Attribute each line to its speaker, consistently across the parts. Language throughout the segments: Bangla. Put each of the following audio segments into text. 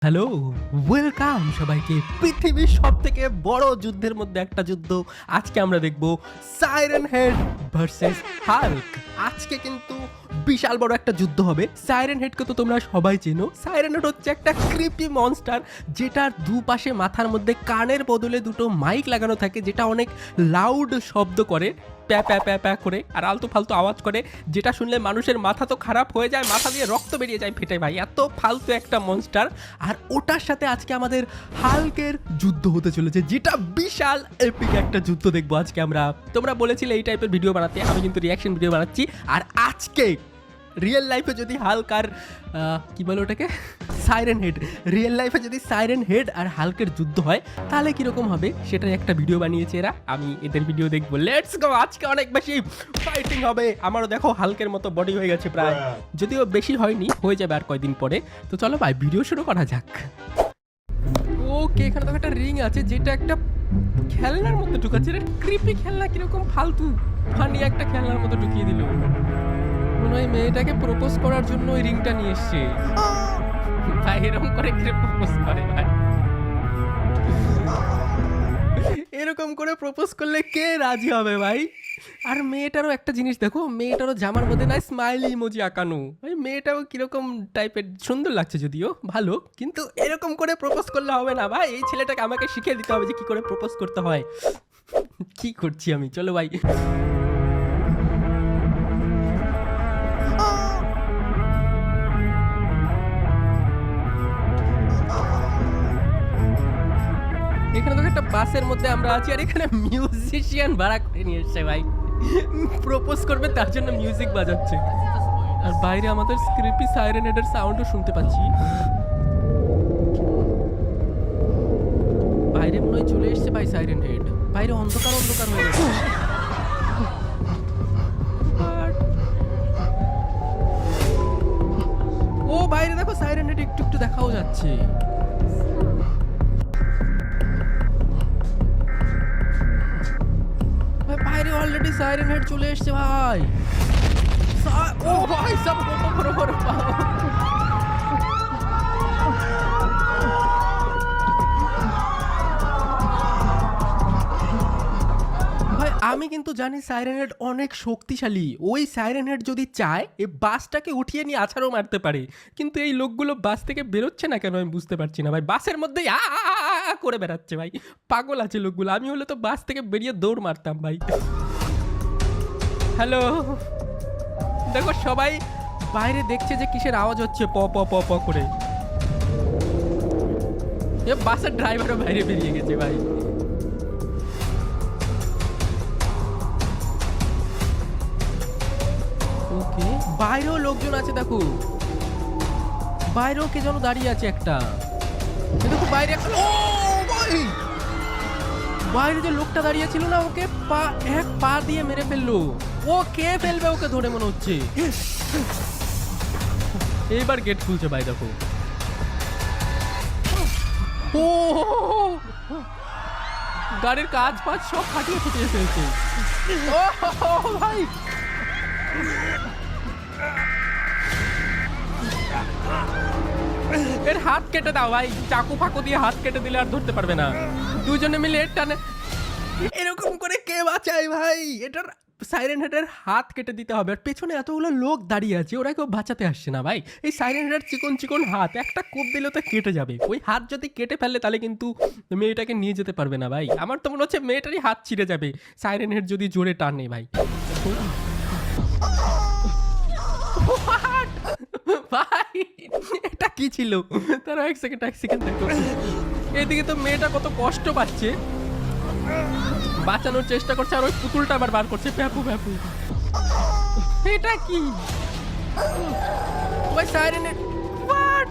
Speaker 1: হ্যালো, ওয়েলকাম সবাইকে পৃথিবীর সবথেকে বড় যুদ্ধের মধ্যে একটা যুদ্ধ। আজকে আমরা দেখব সাইরেন হেড ভার্সেস হাল্ক। আজকে কিন্তু বিশাল বড় একটা যুদ্ধ হবে। সাইরেন হেডকে তো তোমরা সবাই চেনো। সাইরেন হেড হচ্ছে একটা ক্রিপি মনস্টার, যেটার দুপাশে মাথার মধ্যে কানের বদলে দুটো মাইক লাগানো থাকে, যেটা অনেক লাউড শব্দ করে, প্যা প্যা প্যা প্যা করে, আর আলতু ফালতু আওয়াজ করে, যেটা শুনলে মানুষের মাথা তো খারাপ হয়ে যায়, মাথা দিয়ে রক্ত বেরিয়ে যায় ফেটে ভাই। এত ফালতু একটা মনস্টার। আর ওটার সাথে আজকে আমাদের হাল্কের যুদ্ধ হতে চলেছে, যেটা বিশাল এপিক একটা যুদ্ধ দেখবো আজকে আমরা। তোমরা বলেছিলে এই টাইপের ভিডিও বানাতে, আমি কিন্তু রিয়াকশন ভিডিও বানাচ্ছি। আর আজকে রিয়েল লাইফে যদি হাল্ক আর কি বলে ওটাকে, সাইরেন হেড, রিয়েল লাইফে যদি সাইরেন হেড আর হাল্কের যুদ্ধ হয় তাহলে কিরকম হবে সেটার একটা ভিডিও বানিয়েছে এরা। আমি এদের ভিডিও দেখবো। Let's go. আজকে অনেক বেশি ফাইটিং হবে। আমারও দেখো হাল্কের মতো বডি হয়ে গেছে প্রায়, যদিও বেশি হয়নি, হয়ে যাবে আর কয়দিন পরে। তো চলো ভাই ভিডিও শুরু করা যাক। ওকে, এখানে তো একটা রিং আছে, যেটা একটা খেলনার মতো ঢুকাচ্ছে। এটা ক্রিপি খেলনা, কিরকম ফালতু ফানি একটা খেলনার মতো ঢুকিয়ে দিল। মনে হয় মেয়েটাকে প্রপোজ করার জন্য ওই রিংটা নিয়ে এসছে ভাই। এরকম করে প্রপোজ করে ভাই? এরকম করে প্রপোজ করলে কে রাজি হবে ভাই? আর মেয়েটারও একটা জিনিস দেখো, মেয়েটারও জামার মধ্যে না স্মাইলি ইমোজি আঁকানো। ভাই মেয়েটাও কিরকম টাইপের, সুন্দর লাগছে যদিও, ভালো, কিন্তু এরকম করে প্রপোজ করলে হবে না ভাই। এই ছেলেটাকে আমাকে শিখিয়ে দিতে হবে যে কি করে প্রপোজ করতে হয়। কি করছি আমি, চলো ভাই। এখানে তো একটা বাসের মধ্যে আমরা আছি, আর এখানে মিউজিশিয়ান ভাড়া করে নিয়ে এসছে ভাই। প্রপোজ করবে তার জন্য মিউজিক বাজাচ্ছে। আর বাইরে আমাদের স্ক্রিপি সাইরেন হেডের সাউন্ডও শুনতে পাচ্ছি। বাইরে মনে হয় চলে এসছে ভাই সাইরেন হেড। বাইরে অন্ধকার অন্ধকার হয়ে গেছে। ও বাইরে দেখো সাইরেন হেড একটু একটু দেখাও যাচ্ছে। বাইরে অলরেডি সাইরেন হেড চলে এসছে ভাই। ও ভাই সব বড় বড় ভাই। আমি কিন্তু জানি সাইরেন হেড অনেক শক্তিশালী। ওই সাইরেন হেড যদি চায় এই বাসটাকে উঠিয়ে নিয়ে আছাড়ও মারতে পারে, কিন্তু এই লোকগুলো বাস থেকে বেরোচ্ছে না কেন আমি বুঝতে পারছি না ভাই। বাসের মধ্যেই করে বেড়াচ্ছে ভাই, পাগল আছে লোকগুলো। আমি হলে তো বাস থেকে বেরিয়ে দৌড় মারতাম ভাই। হ্যালো, দেখো সবাই বাইরে দেখছে যে কিসের আওয়াজ হচ্ছে, প প প প করে। এ বাসের ড্রাইভারও বাইরে বেরিয়ে গেছে ভাই। ওকে, বাইরেও লোকজন আছে দেখো, বাইরেও কে যেন দাঁড়িয়ে আছে একটা। দেখো বাইরে একটা, ও ভাই বাইরে যে লোকটা দাঁড়িয়ে ছিল না, ওকে এক পা দিয়ে মেরে ফেললো। ও কে ফেলবে ওকে ধরে মনে হচ্ছে। এইবার গেট খুলছে ভাই, দেখো। ও গাড়ির কাজ ফাজ সব ফাটিয়ে ফুটিয়ে ফেলছে। ও ভাই এর হাত কেটে দাও ভাই, চাকু ফাকু দিয়ে হাত কেটে দিলে আর ধরতে পারবে না। দুজনে মিলে এর টানে এরকম করে কে বাঁচায় ভাই? এটার সাইরেন হেডের হাত কেটে দিতে হবে। আর পেছনে এতগুলো লোক দাঁড়িয়ে আছে, ওরা কেউ বাঁচাতে আসছে না ভাই। এই সাইরেন হেডের চিকন চিকন হাত, একটা কোপ দিলে তো কেটে যাবে। ওই হাত যদি কেটে ফেলে তাহলে কিন্তু মেয়েটাকে নিয়ে যেতে পারবে না ভাই। আমার তো মনে হচ্ছে মেয়েটারই হাত ছিঁড়ে যাবে সাইরেন হেড যদি জোরে টানে ভাই। ভাই এটা কি ছিল? তারা এক সেকেন্ড দেখো। এদিকে তো মেয়েটা কত কষ্ট পাচ্ছে, বাঁচানোর চেষ্টা করছে, আর ওই পুতুলটা আবার বার করছে, প্যাপু প্যাপু। এটা কি? ওই সাইরেন হেড, হোয়াট?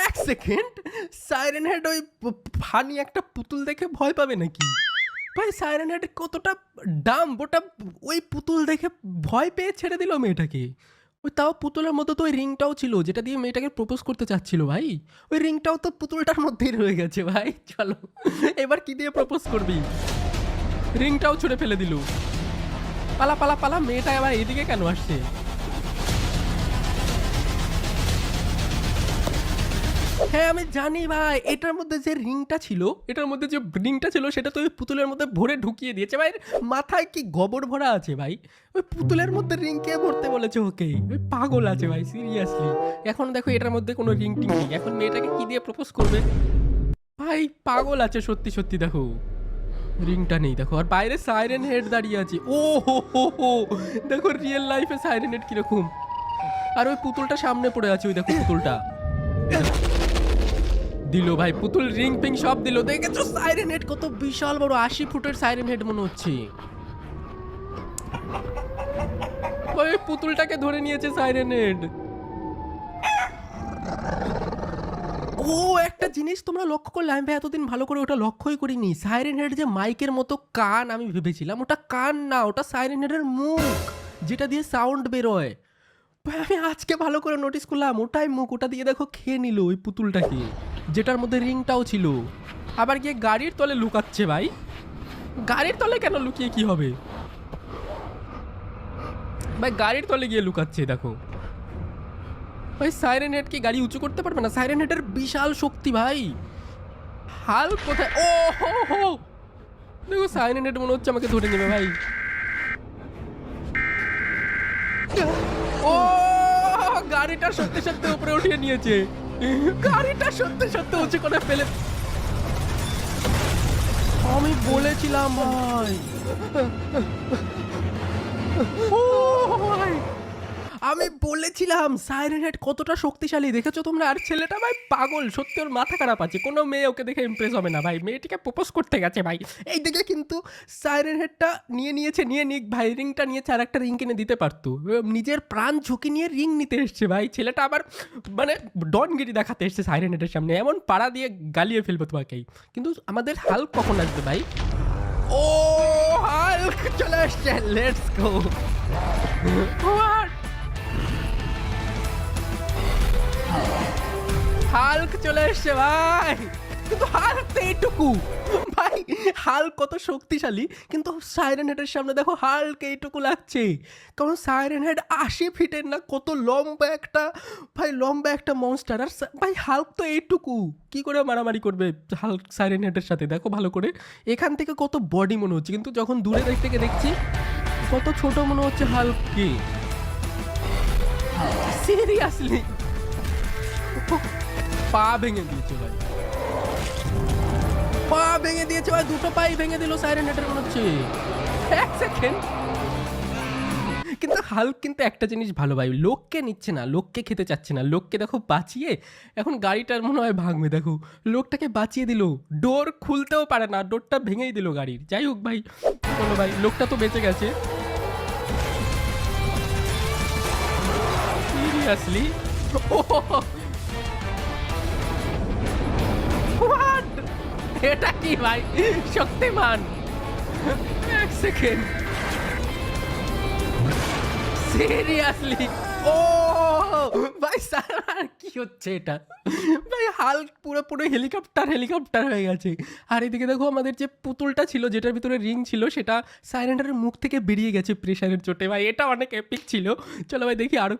Speaker 1: এক সেকেন্ড, সাইরেন হেড ওই ফানি একটা পুতুল দেখে ভয় পাবে নাকি ভাই? সাইরেন হেড কতটা ডাম, ওটা ওই পুতুল দেখে ভয় পেয়ে ছেড়ে দিল মেয়েটাকে। ওই তাও পুতুলের মতো তো ওই রিংটাও ছিল, যেটা দিয়ে মেয়েটাকে প্রপোজ করতে চাচ্ছিল ভাই। ওই রিংটাও তো পুতুলটার মধ্যেই রয়ে গেছে ভাই। চলো এবার কি দিয়ে প্রপোজ করবি? রিংটাও ছুঁড়ে ফেলে দিল। পালা পালা পালা, মেয়েটা আবার এদিকে কেন আসছে? হ্যাঁ আমি জানি ভাই, এটার মধ্যে যে রিংটা ছিল, সেটা তো ওই পুতুলের মধ্যে ভরে ঢুকিয়ে দিয়েছে ভাই। মাথায় কি গোবর ভরা আছে ভাই? ওই পুতুলের মধ্যে রিং কে ভরতে বলেছে ওকে? ওই পাগল আছে ভাই সিরিয়াসলি। এখন দেখো এটার মধ্যে কোনো রিং টিং নেই, এখন মেয়েটাকে কি দিয়ে প্রপোজ করবে? ভাই পাগল আছে সত্যি সত্যি। দেখো রিংটা নেই, দেখো আর বাইরে সাইরেন হেড দাঁড়িয়ে আছে। ও হো, দেখো রিয়েল লাইফে সাইরেন হেড কিরকম। আর ওই পুতুলটা সামনে পড়ে আছে, ওই দেখো পুতুলটা দিল ভাই, পুতুল রিং পিং সব দিল। দেখেছো সাইরেন হেড কত বিশাল বড়, 80 ফুটের সাইরেন হেড মনে হচ্ছে। ওই পুতুলটাকে ধরে নিয়েছে সাইরেন হেড। ও একটা জিনিস তোমরা লক্ষ্য করলে, আমি ভাই এতদিন ভালো করে ওটা লক্ষ্যই করিনি। সাইরেন হেড যে মাইকের মতো কান আমি ভেবেছিলাম, ওটা কান না, ওটা সাইরেন হেডের মুখ, যেটা দিয়ে সাউন্ড বেরোয়। ভাই আমি আজকে ভালো করে নোটিস করলাম, ওটাই মুখ। ওটা দিয়ে দেখো খেয়ে নিল ওই পুতুলটাকে, যেটার মধ্যে রিংটাও ছিল। আবার গিয়ে গাড়ির তলে লুকাচ্ছে ভাই। গাড়ির তলে কেন লুকিয়ে কি হবে ভাই? গাড়ির তলে গিয়ে লুকাচ্ছে দেখো। ভাই সাইরেন হেড কি গাড়ি উঁচু করতে পারবে না? সাইরেন হেডের বিশাল শক্তি ভাই। হাল্ক কোথায়? ও হো হো, দেখো সাইরেন হেড মনে হচ্ছে আমাকে ধরে নেবে ভাই। ও গাড়িটা সত্যি সত্যি উপরে উঠিয়ে নিয়েছে, গাড়িটা সত্যি সত্যি উঁচু করে ফেলে। আমি বলেছিলাম ভাই, ও ভাই আমি বলেছিলাম সাইরেন হেড কতটা শক্তিশালী, দেখেছো তোমরা? আর ছেলেটা ভাই পাগল সত্যি, ওর মাথা খারাপ আছে। কোনো মেয়ে ওকে দেখে ইমপ্রেস হবে না ভাই, মেয়েটিকে প্রপোজ করতে গেছে ভাই। এই দিকে কিন্তু সাইরেন হেডটা নিয়ে নিক ভাই, রিংটা নিয়েছে, আর একটা রিং কিনে দিতে পারতো। নিজের প্রাণ ঝুঁকি নিয়ে রিং নিতে এসছে ভাই ছেলেটা, আবার মানে ডনগিরি দেখাতে এসছে সাইরেন হেডের সামনে, এমন পাড়া দিয়ে গালিয়ে ফেলবো তোমাকেই। কিন্তু আমাদের হাল্ক কখন আসবে ভাই? ও হাল্ক চলে আসছে, লেটস গো। হাল্ক চলে এসছে ভাই, কিন্তু হাল্ক তো এইটুকু ভাই। হাল্ক কত শক্তিশালী, কিন্তু সাইরেন হেডের সামনে দেখো হাল্ক এইটুকু লাগছে। কারণ সাইরেন হেড 80 ফিটের না, কত লম্বা একটা ভাই, লম্বা একটা মনস্টার। আর ভাই হাল্ক তো এইটুকু, কি করে মারামারি করবে হাল্ক সাইরেন হেডের সাথে? দেখো ভালো করে, এখান থেকে কত বডি মনে হচ্ছে, কিন্তু যখন দূরে থেকে দেখছি কত ছোট মনে হচ্ছে হাল্ককে। সিরিয়াসলি পা ভেঙে দিয়েছে ভাই, পা ভেঙে দিয়েছে ভাই, দুটো পাই ভেঙে দিল সাইরেন হেডের মনে হচ্ছে। এক সেকেন্ড, কিন্তু হাল্ক কিন্তু একটা জিনিস ভালো ভাই, লোককে নিচ্ছে না, লোককে খেতে চাচ্ছে না। লোককে দেখো বাঁচিয়ে, এখন গাড়িটার মনে হয় ভাঙবে, দেখো লোকটাকে বাঁচিয়ে দিল। ডোর খুলতেও পারে না, ডোরটা ভেঙেই দিল গাড়ির। যাই হোক ভাই, বলো ভাই, লোকটা তো বেঁচে গেছে সিরিয়াসলি। এটা কি ভাই, শক্তিমান? এক সেকেন্ড, সিরিয়াসলি ও ভাই স্যার কি হচ্ছে এটা ভাই? হাল্ক পুরো হেলিকপ্টার হয়ে গেছে। আর এদিকে দেখো আমাদের যে পুতুলটা ছিল, যেটার ভিতরে রিং ছিল, সেটা সাইরেন্ডারের মুখ থেকে বেরিয়ে গেছে প্রেসারের চোটে ভাই। এটা অনেক এপিক ছিল। চলো ভাই দেখি আরো